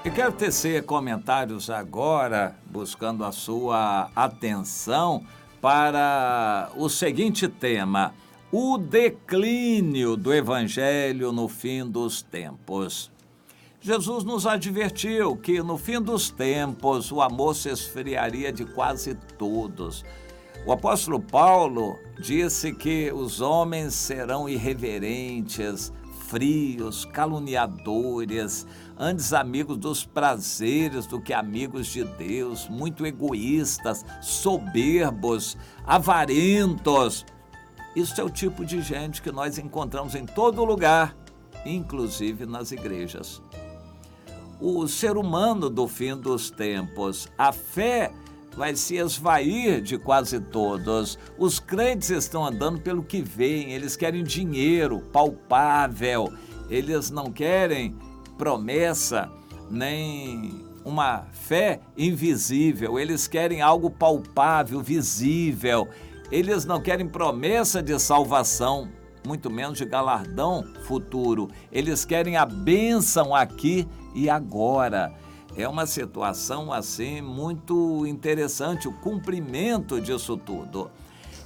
Eu quero tecer comentários agora, buscando a sua atenção para o seguinte tema: o declínio do Evangelho no fim dos tempos. Jesus nos advertiu que no fim dos tempos o amor se esfriaria de quase todos. O apóstolo Paulo disse que os homens serão irreverentes, frios, caluniadores, antes amigos dos prazeres do que amigos de Deus, muito egoístas, soberbos, avarentos. Isso é o tipo de gente que nós encontramos em todo lugar, inclusive nas igrejas. O ser humano do fim dos tempos, a fé vai se esvair de quase todos. Os crentes estão andando pelo que veem, eles querem dinheiro palpável, eles não querem promessa, nem uma fé invisível, eles querem algo palpável, visível, eles não querem promessa de salvação, muito menos de galardão futuro, eles querem a bênção aqui e agora. É uma situação assim muito interessante, o cumprimento disso tudo.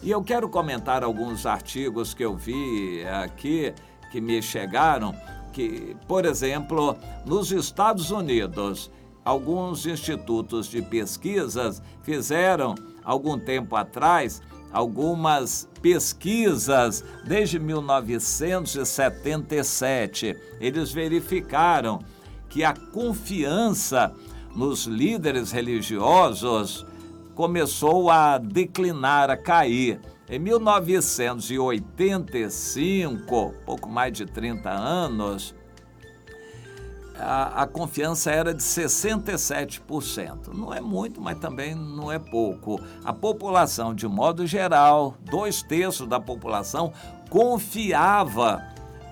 E eu quero comentar alguns artigos que eu vi aqui, que me chegaram, que, por exemplo, nos Estados Unidos, alguns institutos de pesquisas fizeram, algum tempo atrás, algumas pesquisas desde 1977. Eles verificaram que a confiança nos líderes religiosos começou a declinar, a cair. Em 1985, pouco mais de 30 anos, a confiança era de 67%. Não é muito, mas também não é pouco. A população, de modo geral, 2/3 da população confiava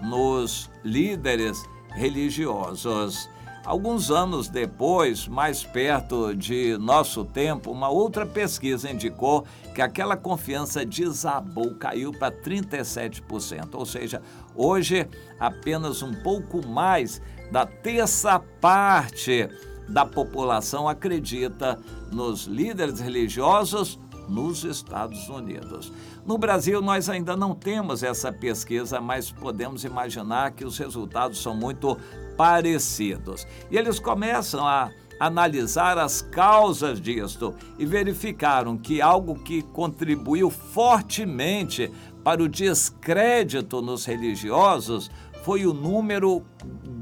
nos líderes religiosos. Alguns anos depois, mais perto de nosso tempo, uma outra pesquisa indicou que aquela confiança desabou, caiu para 37%. Ou seja, hoje apenas um pouco mais da terça parte da população acredita nos líderes religiosos nos Estados Unidos. No Brasil, nós ainda não temos essa pesquisa, mas podemos imaginar que os resultados são muito parecidos. E eles começam a analisar as causas disto e verificaram que algo que contribuiu fortemente para o descrédito nos religiosos foi o número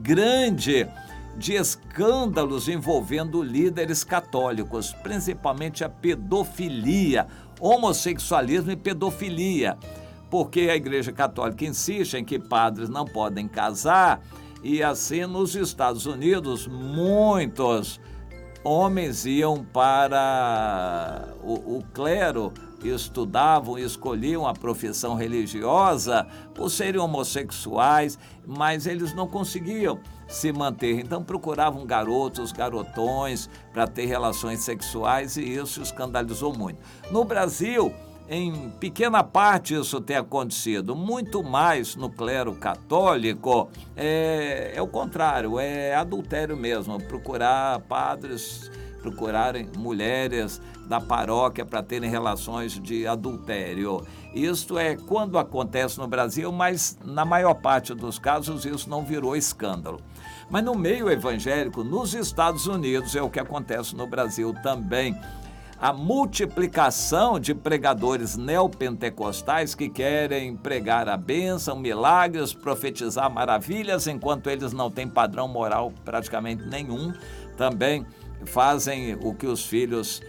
grande de escândalos envolvendo líderes católicos, principalmente a pedofilia, homossexualismo e pedofilia, porque a Igreja Católica insiste em que padres não podem casar, e assim nos Estados Unidos muitos homens iam para o clero, estudavam e escolhiam a profissão religiosa por serem homossexuais, mas eles não conseguiam se manter, então procuravam garotos, garotões para ter relações sexuais, e isso escandalizou muito. No Brasil, em pequena parte isso tem acontecido, muito mais no clero católico, é o contrário, é adultério mesmo, procurar padres, procurarem mulheres da paróquia para terem relações de adultério. Isto é quando acontece no Brasil, mas na maior parte dos casos isso não virou escândalo. Mas no meio evangélico, nos Estados Unidos, é o que acontece no Brasil também. A multiplicação de pregadores neopentecostais que querem pregar a bênção, milagres, profetizar maravilhas, enquanto eles não têm padrão moral praticamente nenhum, também fazem o que os filhos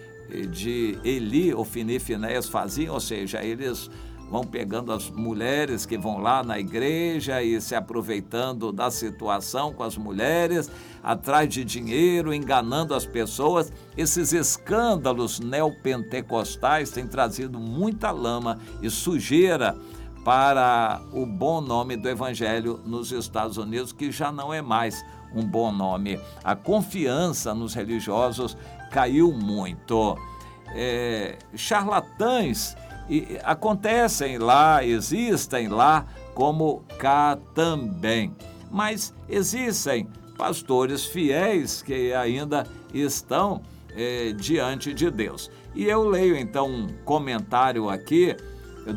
de Eli, Ofni e Finéias faziam, ou seja, eles vão pegando as mulheres que vão lá na igreja e se aproveitando da situação com as mulheres, atrás de dinheiro, enganando as pessoas. Esses escândalos neopentecostais têm trazido muita lama e sujeira para o bom nome do Evangelho nos Estados Unidos, que já não é mais um bom nome. A confiança nos religiosos caiu muito. Charlatães acontecem lá, existem lá, como cá também. Mas existem pastores fiéis que ainda estão diante de Deus. E eu leio então um comentário aqui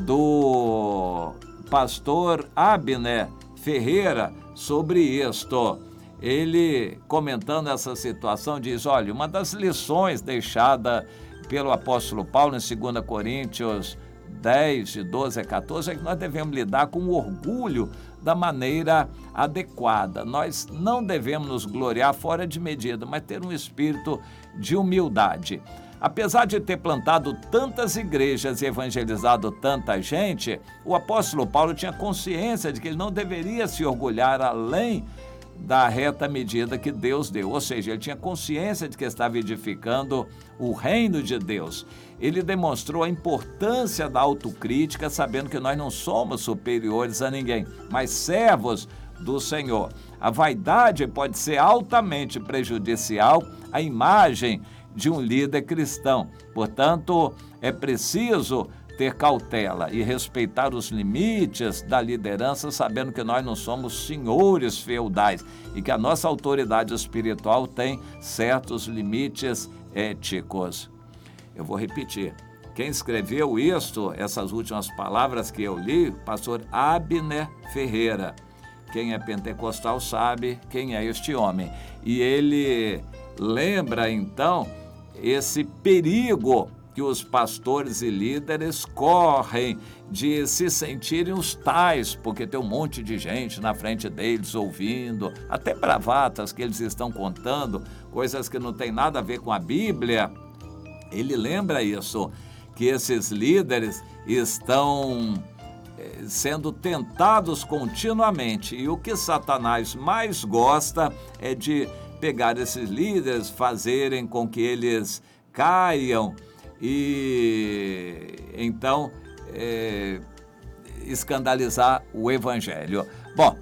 do pastor Abner Ferreira sobre isto. Ele, comentando essa situação, diz: olha, uma das lições deixada pelo apóstolo Paulo em 2 Coríntios 10, de 12 a 14, é que nós devemos lidar com o orgulho da maneira adequada. Nós não devemos nos gloriar fora de medida, mas ter um espírito de humildade. Apesar de ter plantado tantas igrejas e evangelizado tanta gente, o apóstolo Paulo tinha consciência de que ele não deveria se orgulhar além da reta medida que Deus deu. Ou seja, ele tinha consciência de que estava edificando o reino de Deus. Ele demonstrou a importância da autocrítica, sabendo que nós não somos superiores a ninguém, mas servos do Senhor. A vaidade pode ser altamente prejudicial à imagem de um líder cristão. Portanto, é preciso ter cautela e respeitar os limites da liderança, sabendo que nós não somos senhores feudais e que a nossa autoridade espiritual tem certos limites éticos. Eu vou repetir. Quem escreveu isto, essas últimas palavras que eu li, pastor Abner Ferreira. Quem é pentecostal sabe quem é este homem. E ele lembra, então, esse perigo que os pastores e líderes correm de se sentirem os tais, porque tem um monte de gente na frente deles ouvindo, até bravatas que eles estão contando, coisas que não tem nada a ver com a Bíblia. Ele lembra isso, que esses líderes estão sendo tentados continuamente, e o que Satanás mais gosta é de pegar esses líderes, fazerem com que eles caiam e então escandalizar o evangelho. Bom,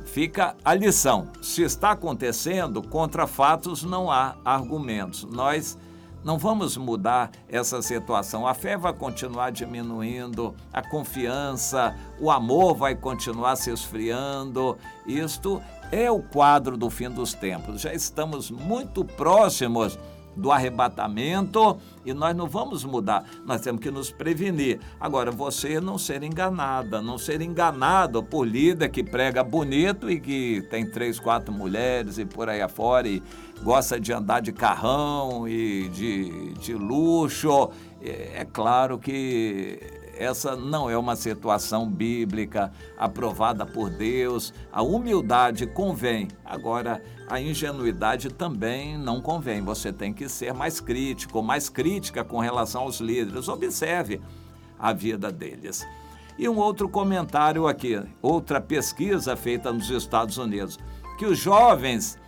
fica a lição. Se está acontecendo, contra fatos não há argumentos. Nós não vamos mudar essa situação. A fé vai continuar diminuindo, a confiança, o amor vai continuar se esfriando. Isto é o quadro do fim dos tempos. Já estamos muito próximos do arrebatamento e nós não vamos mudar, nós temos que nos prevenir. Agora, você não ser enganada, não ser enganado por líder que prega bonito e que tem 3, 4 mulheres e por aí afora e gosta de andar de carrão e de luxo. É claro que essa não é uma situação bíblica aprovada por Deus. A humildade convém. Agora, a ingenuidade também não convém. Você tem que ser mais crítico, mais crítica com relação aos líderes. Observe a vida deles. E um outro comentário aqui, outra pesquisa feita nos Estados Unidos, que os jovens,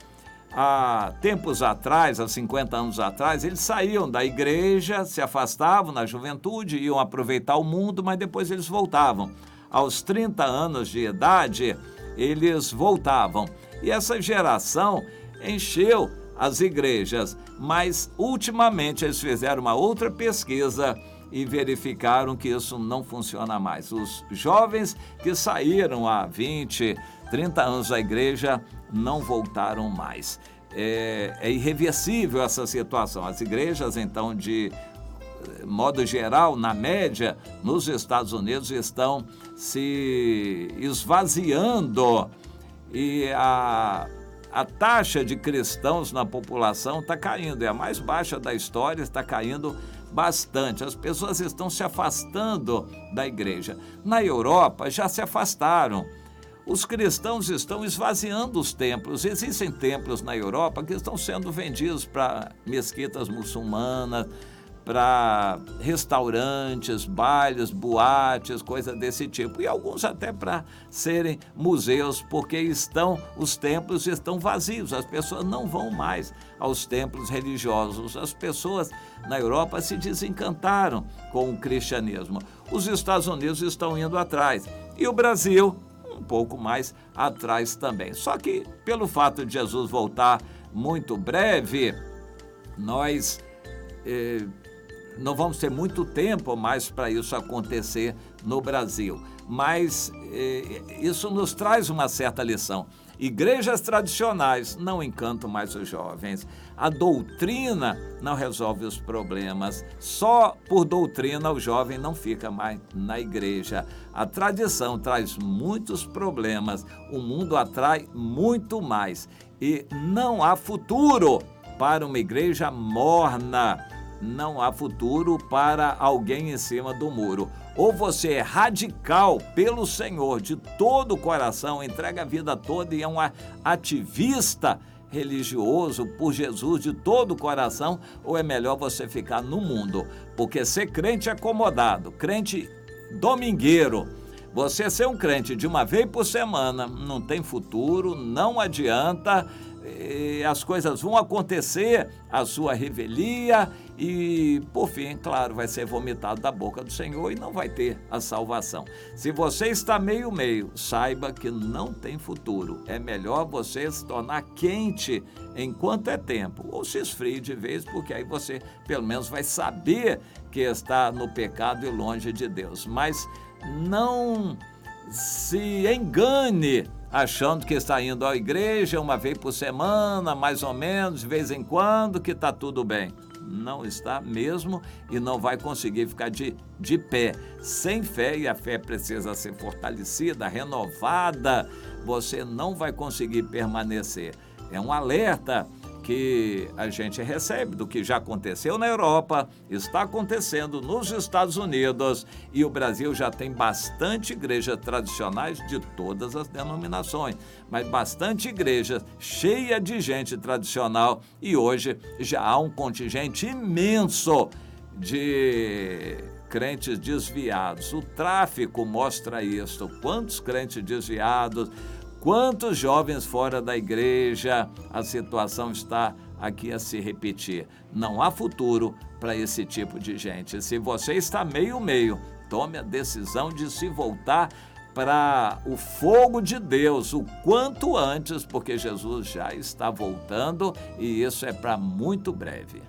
há tempos atrás, há 50 anos atrás, eles saíam da igreja, se afastavam na juventude, iam aproveitar o mundo, mas depois eles voltavam. Aos 30 anos de idade, eles voltavam. E essa geração encheu as igrejas, mas ultimamente eles fizeram uma outra pesquisa e verificaram que isso não funciona mais. Os jovens que saíram há 20, 30 anos da igreja não voltaram mais. É irreversível essa situação. As igrejas, então, de modo geral, na média, nos Estados Unidos, estão se esvaziando e a taxa de cristãos na população está caindo. É a mais baixa da história, está caindo bastante. As pessoas estão se afastando da igreja. Na Europa, já se afastaram. Os cristãos estão esvaziando os templos. Existem templos na Europa que estão sendo vendidos para mesquitas muçulmanas, para restaurantes, bailes, boates, coisas desse tipo. E alguns até para serem museus, porque os templos estão vazios. As pessoas não vão mais aos templos religiosos. As pessoas na Europa se desencantaram com o cristianismo. Os Estados Unidos estão indo atrás. E o Brasil um pouco mais atrás também. Só que, pelo fato de Jesus voltar muito breve, nós não vamos ter muito tempo mais para isso acontecer no Brasil. Mas isso nos traz uma certa lição. Igrejas tradicionais não encantam mais os jovens. A doutrina não resolve os problemas. Só por doutrina o jovem não fica mais na igreja. A tradição traz muitos problemas. O mundo atrai muito mais. E não há futuro para uma igreja morna. Não há futuro para alguém em cima do muro. Ou você é radical pelo Senhor de todo o coração, entrega a vida toda e é um ativista religioso por Jesus de todo o coração, ou é melhor você ficar no mundo, porque ser crente acomodado, crente domingueiro, você ser um crente de uma vez por semana, não tem futuro, não adianta, as coisas vão acontecer, a sua revelia e, por fim, claro, vai ser vomitado da boca do Senhor e não vai ter a salvação. Se você está meio, saiba que não tem futuro. É melhor você se tornar quente enquanto é tempo, ou se esfrie de vez, porque aí você, pelo menos, vai saber que está no pecado e longe de Deus. Mas não se engane achando que está indo à igreja uma vez por semana, mais ou menos, de vez em quando, que está tudo bem. Não está mesmo e não vai conseguir ficar de pé. Sem fé, e a fé precisa ser fortalecida, renovada, você não vai conseguir permanecer. É um alerta que a gente recebe do que já aconteceu na Europa, está acontecendo nos Estados Unidos e o Brasil já tem bastante igrejas tradicionais de todas as denominações, mas bastante igreja cheia de gente tradicional e hoje já há um contingente imenso de crentes desviados. O tráfico mostra isso, quantos crentes desviados, quantos jovens fora da igreja, a situação está aqui a se repetir. Não há futuro para esse tipo de gente. Se você está meio, tome a decisão de se voltar para o fogo de Deus o quanto antes, porque Jesus já está voltando e isso é para muito breve.